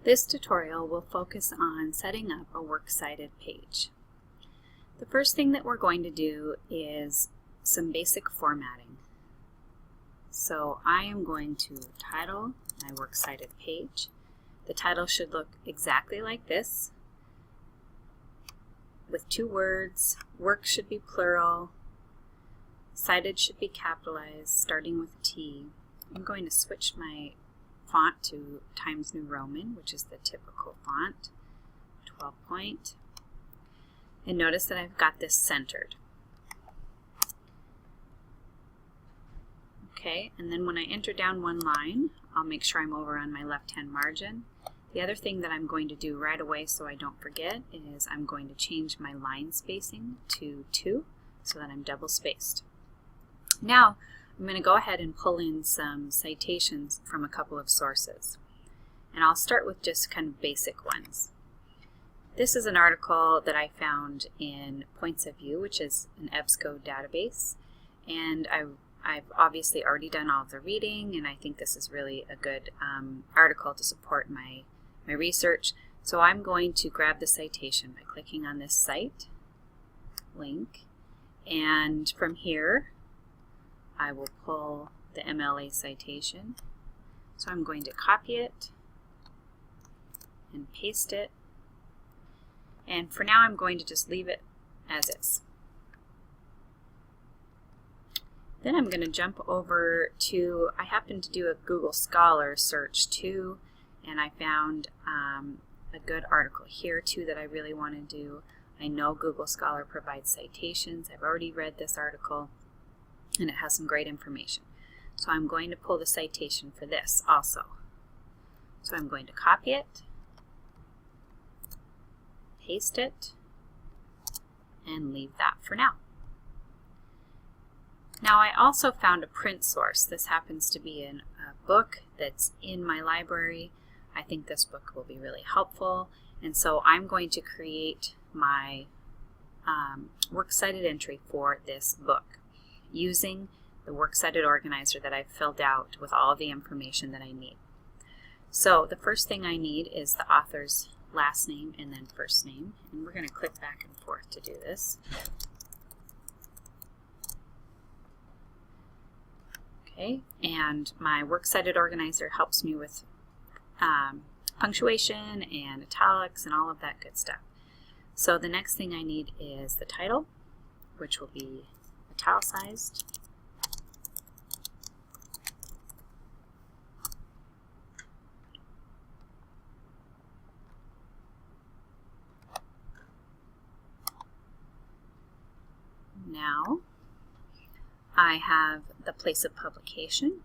This tutorial will focus on setting up a works cited page. The first thing that we're going to do is some basic formatting. So I am going to title my works cited page. The title should look exactly like this, with two words. Work should be plural. Cited should be capitalized, starting with a T. I'm going to switch my font to Times New Roman, which is the typical font, 12 point. And notice that I've got this centered. Okay, and then when I enter down one line, I'll make sure I'm over on my left-hand margin. The other thing that I'm going to do right away so I don't forget is I'm going to change my line spacing to 2 so that I'm double spaced. Now, I'm going to go ahead and pull in some citations from a couple of sources. And I'll start with just kind of basic ones. This is an article that I found in Points of View, which is an EBSCO database. And I've obviously already done all of the reading, and I think this is really a good article to support my research. So I'm going to grab the citation by clicking on this cite link. And from here, I will pull the MLA citation. So I'm going to copy it and paste it. And for now, I'm going to just leave it as is. Then I'm going to jump over to, I happened to do a Google Scholar search too, and I found a good article here too that I really want to do. I know Google Scholar provides citations. I've already read this article, and it has some great information. So I'm going to pull the citation for this also. So I'm going to copy it, paste it, and leave that for now. Now I also found a print source. This happens to be in a book that's in my library. I think this book will be really helpful, and so I'm going to create my works cited entry for this book using the works cited organizer that I've filled out with all the information that I need. So the first thing I need is the author's last name and then first name, and we're going to click back and forth to do this. Okay, and my works cited organizer helps me with punctuation and italics and all of that good stuff. So the next thing I need is the title, which will be italicized. Now I have the place of publication,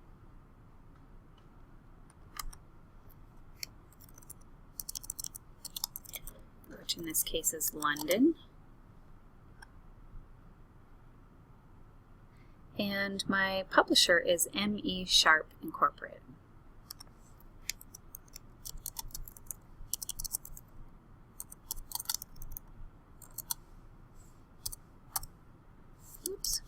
which in this case is London, and my publisher is M.E. Sharp Incorporated. Oops.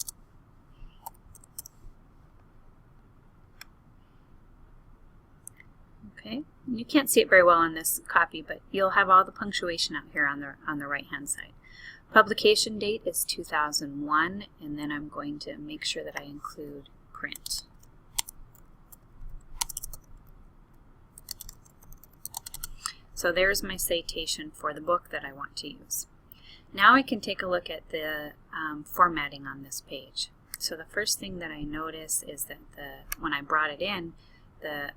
Okay, you can't see it very well on this copy, but you'll have all the punctuation out here on the right hand side. Publication date is 2001, and then I'm going to make sure that I include print. So there's my citation for the book that I want to use. Now I can take a look at the formatting on this page. So the first thing that I notice is that when I brought it in, the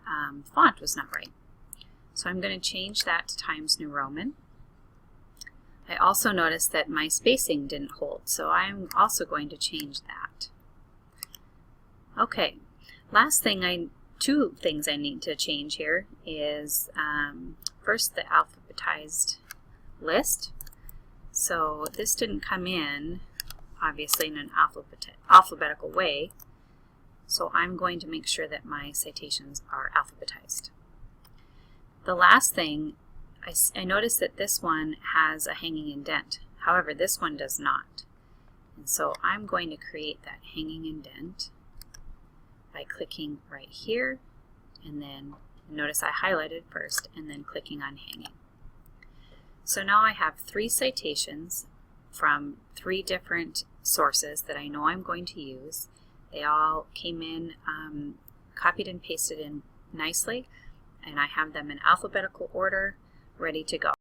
font was not right. So I'm going to change that to Times New Roman. I also noticed that my spacing didn't hold, so I'm also going to change that. Okay, two things I need to change here is first the alphabetized list. So this didn't come in, obviously, in an alphabetical way. So I'm going to make sure that my citations are alphabetized. The last thing, I noticed that this one has a hanging indent. However, this one does not. And so I'm going to create that hanging indent by clicking right here and then Notice I highlighted first and then clicking on hanging. So now I have 3 citations from 3 different sources that I know I'm going to use. They all came in, copied and pasted in nicely, and I have them in alphabetical order, ready to go.